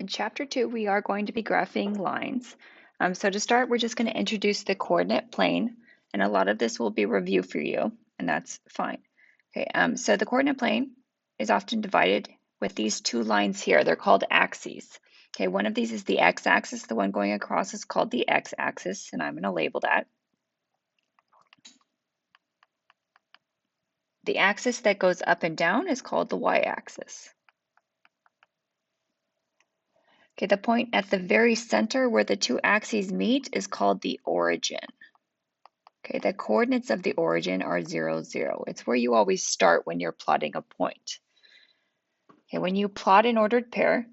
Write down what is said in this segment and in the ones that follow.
In Chapter 2, we are going to be graphing lines. So to start, we're just going to introduce the coordinate plane, and a lot of this will be review for you, and that's fine. Okay, so the coordinate plane is often divided with these two lines here. They're called axes. Okay, one of these is the x-axis. The one going across is called the x-axis, and I'm going to label that. The axis that goes up and down is called the y-axis. Okay, the point at the very center where the two axes meet is called the origin. Okay, the coordinates of the origin are 0, 0. It's where you always start when you're plotting a point. Okay, when you plot an ordered pair,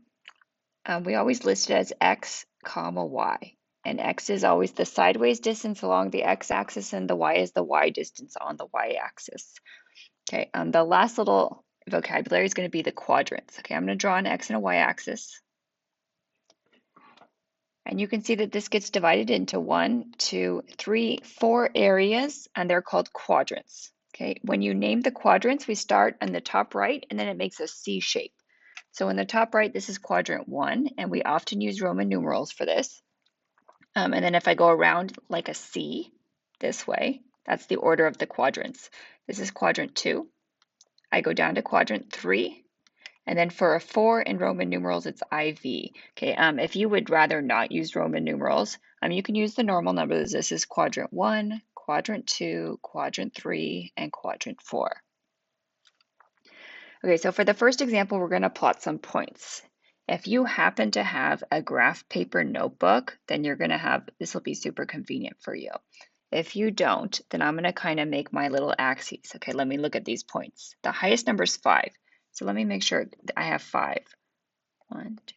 we always list it as x, comma, y. And x is always the sideways distance along the x-axis, and the y is the y distance on the y-axis. Okay, the last little vocabulary is going to be the quadrants. Okay, I'm going to draw an x and a y-axis. And you can see that this gets divided into 1, 2, 3, 4 areas, and they're called quadrants. Okay, when you name the quadrants, we start on the top right, and then it makes a C shape. So in the top right, this is quadrant 1, and we often use Roman numerals for this. And then if I go around like a C this way, that's the order of the quadrants. This is quadrant 2. I go down to quadrant 3. And then for a 4 in Roman numerals, it's IV. Okay, if you would rather not use Roman numerals, you can use the normal numbers. This is quadrant 1, quadrant 2, quadrant 3, and quadrant 4. Okay, so for the first example, we're going to plot some points. If you happen to have a graph paper notebook, then you're going to have, this will be super convenient for you. If you don't, then I'm going to kind of make my little axes. Okay, let me look at these points. The highest number is 5. So let me make sure I have 5. 1, 2,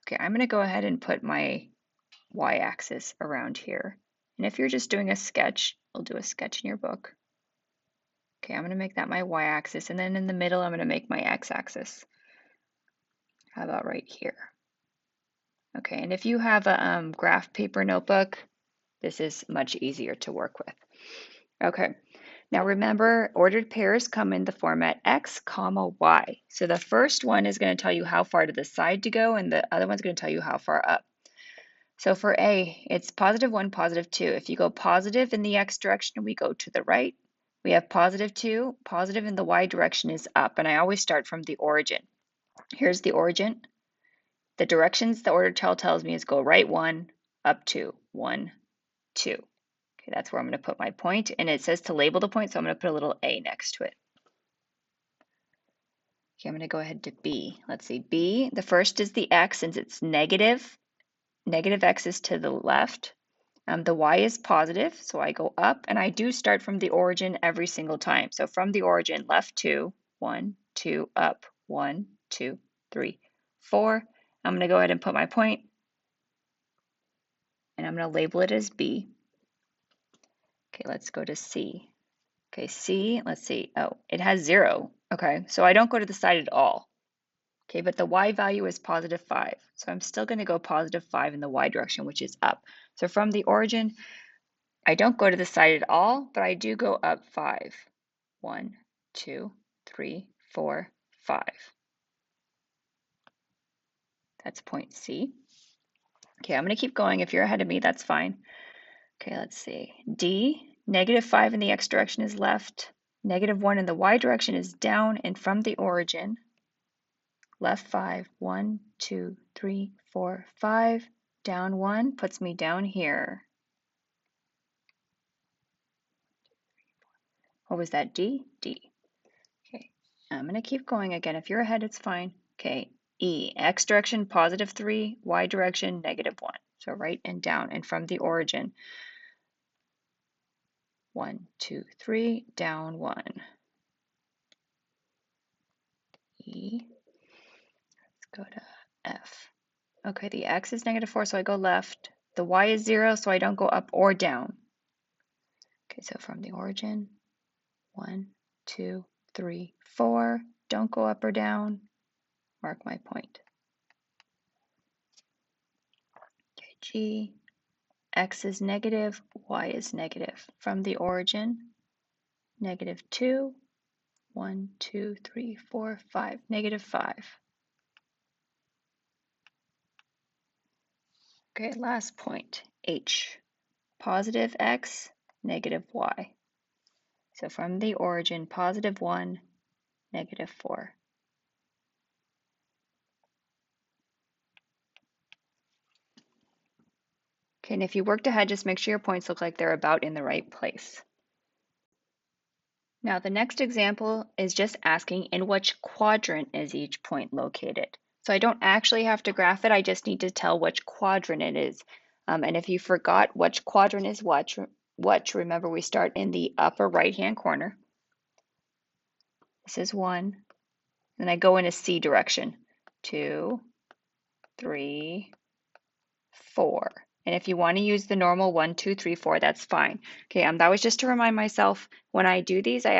3. Okay, I'm going to go ahead and put my y-axis around here. And if you're just doing a sketch, we'll do a sketch in your book. Okay, I'm going to make that my y-axis, and then in the middle, I'm going to make my x-axis. How about right here? Okay, and if you have a graph paper notebook, this is much easier to work with. Okay, now remember, ordered pairs come in the format x, comma, y. So the first one is going to tell you how far to the side to go, and the other one's going to tell you how far up. So for A, it's +1, +2. If you go positive in the x direction, we go to the right. We have +2, positive in the y direction is up, and I always start from the origin. Here's the origin. The directions the ordered tell tells me is go right 1, up 2, 1, 2. Okay, that's where I'm going to put my point, and it says to label the point, so I'm going to put a little A next to it. Okay, I'm going to go ahead to B. Let's see, B, the first is the x, since it's negative. Negative x is to the left. The y is positive, so I go up, and I do start from the origin every single time. So from the origin, left 2, 1, 2, up, 1, 2, 3, 4. I'm going to go ahead and put my point, and I'm going to label it as B. Okay, let's go to C. Okay, C, let's see. Oh, it has 0. Okay, so I don't go to the side at all. Okay, but the y value is +5. So I'm still going to go +5 in the y direction, which is up. So from the origin, I don't go to the side at all, but I do go up 5. 1, 2, 3, 4, 5. That's point C. Okay, I'm going to keep going. If you're ahead of me, that's fine. Okay, let's see. D, -5 in the x direction is left. -1 in the y direction is down, and from the origin, left 5, 1, 2, 3, 4, 5, down 1 puts me down here. What was that, D? D. Okay, I'm going to keep going again. If you're ahead, it's fine. Okay, E, x direction +3, y direction -1. So right and down, and from the origin, 1, 2, 3, down 1. E, let's go to F. Okay, the x is -4, so I go left. The y is 0, so I don't go up or down. Okay, so from the origin, 1, 2, 3, 4. Don't go up or down. Mark my point. Okay, G, x is negative, y is negative. From the origin, -2, 1, 2, 3, 4, 5, -5. Okay, last point, H, positive x, negative y. So from the origin, positive 1, negative 4. Okay, and if you worked ahead, just make sure your points look like they're about in the right place. Now the next example is just asking in which quadrant is each point located. So I don't actually have to graph it, I just need to tell which quadrant it is. And if you forgot which quadrant is what, remember we start in the upper right-hand corner. This is 1. Then I go in a C direction. 2, 3, 4. And if you want to use the normal 1, 2, 3, 4, that's fine. Okay, that was just to remind myself when I do these, I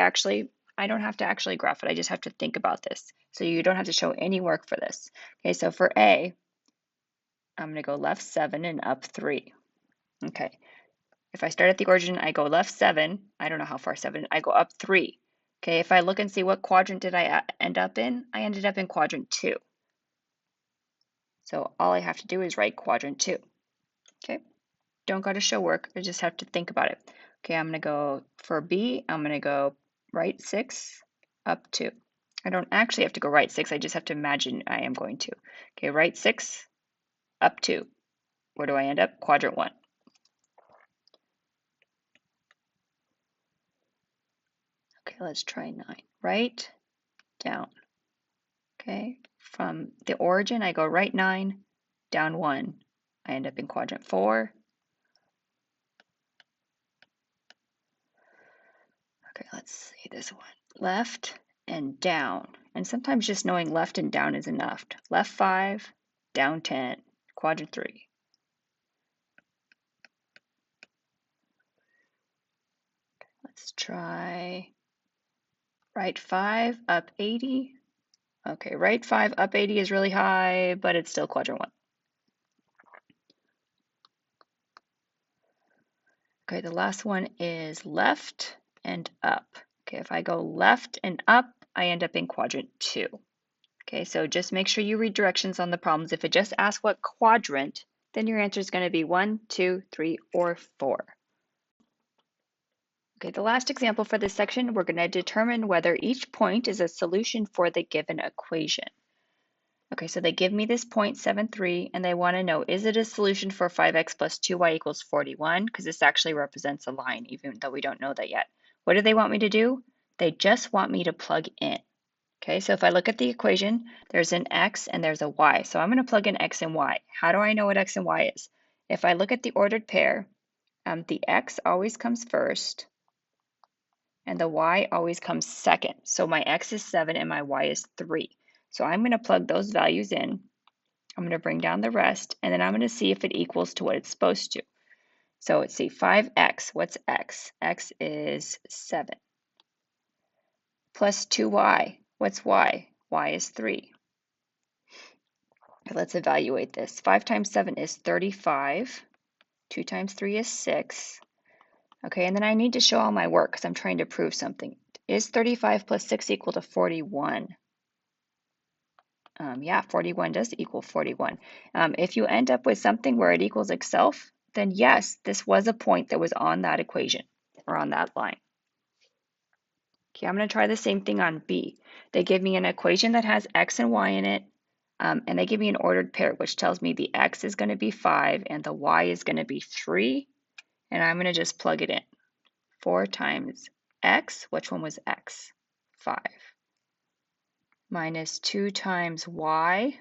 don't have to actually graph it. I just have to think about this. So you don't have to show any work for this. Okay, so for A, I'm going to go left 7 and up 3. Okay, if I start at the origin, I go left 7. I don't know how far 7. I go up 3. Okay, if I look and see what quadrant did I end up in, I ended up in quadrant 2. So all I have to do is write quadrant 2. Okay, don't got to show work. I just have to think about it. Okay, I'm going to go for B, I'm going to go right 6, up 2. I don't actually have to go right 6, I just have to imagine I am going to. Okay, right 6, up 2. Where do I end up? Quadrant 1. Okay, let's try 9. Right, down. Okay, from the origin, I go right 9, down 1. I end up in quadrant 4. Okay, let's see this one. Left and down. And sometimes just knowing left and down is enough. Left 5, down 10, quadrant 3. Let's try right 5, up 80. Okay, right 5, up 80 is really high, but it's still quadrant 1. Okay, the last one is left and up. Okay, if I go left and up, I end up in quadrant 2. Okay, so just make sure you read directions on the problems. If it just asks what quadrant, then your answer is going to be 1, 2, 3, or 4. Okay, the last example for this section, we're going to determine whether each point is a solution for the given equation. Okay, so they give me this 0.73 and they want to know, is it a solution for 5x plus 2y equals 41? Because this actually represents a line, even though we don't know that yet. What do they want me to do? They just want me to plug in. Okay, so if I look at the equation, there's an x and there's a y. So I'm going to plug in x and y. How do I know what x and y is? If I look at the ordered pair, the x always comes first and the y always comes second. So my x is 7 and my y is 3. So I'm going to plug those values in. I'm going to bring down the rest, and then I'm going to see if it equals to what it's supposed to. So let's see, 5x, what's x? X is 7. Plus 2y, what's y? Y is 3. Okay, let's evaluate this. 5 times 7 is 35. 2 times 3 is 6. Okay, and then I need to show all my work because I'm trying to prove something. Is 35 plus 6 equal to 41? Yeah, 41 does equal 41. If you end up with something where it equals itself, then yes, this was a point that was on that equation or on that line. Okay, I'm going to try the same thing on B. They give me an equation that has x and y in it, and they give me an ordered pair, which tells me the x is going to be 5 and the y is going to be 3, and I'm going to just plug it in. 4 times x, which one was x? 5. Minus 2 times y.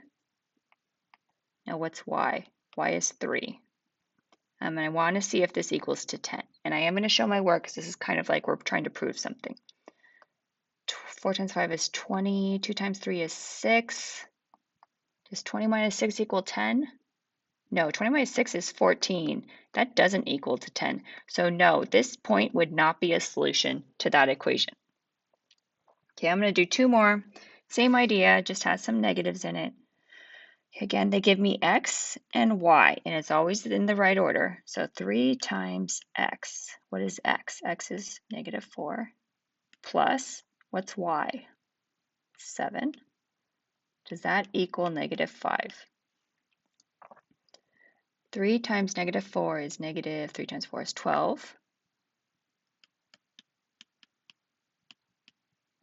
Now what's y? Y is 3. And I want to see if this equals to 10. And I am going to show my work because this is kind of like we're trying to prove something. 4 times 5 is 20. 2 times 3 is 6. Does 20 minus 6 equal 10? No, 20 minus 6 is 14. That doesn't equal to 10. So no, this point would not be a solution to that equation. Okay, I'm going to do 2 more. Same idea, just has some negatives in it. Again, they give me x and y, and it's always in the right order. So 3 times x. What is x? X is negative 4. Plus, what's y? 7. Does that equal negative 5? 3 times negative 4 is negative, 3 times 4 is 12.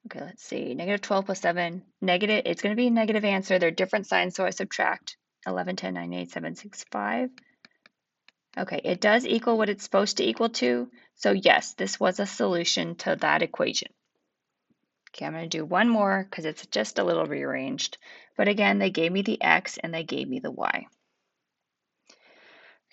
Okay, let's see, negative 12 plus 7, negative, it's going to be a negative answer. They're different signs, so I subtract 11, 10, 9, 8, 7, 6, 5. Okay, it does equal what it's supposed to equal to. So yes, this was a solution to that equation. Okay, I'm going to do one more because it's just a little rearranged. But again, they gave me the x and they gave me the y.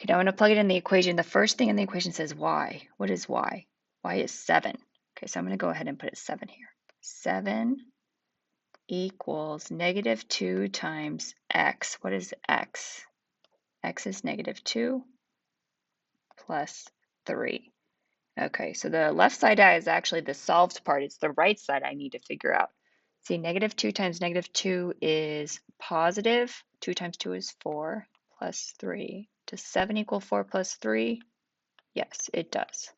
Okay, now I'm going to plug it in the equation. The first thing in the equation says y. What is y? Y is 7. Okay, so I'm going to go ahead and put a 7 here. 7 equals negative 2 times x. What is x? X is negative 2 plus 3. Okay, so the left side is actually the solved part. It's the right side I need to figure out. See, negative 2 times negative 2 is positive. 2 times 2 is 4 plus 3. Does 7 equal 4 plus 3? Yes, it does.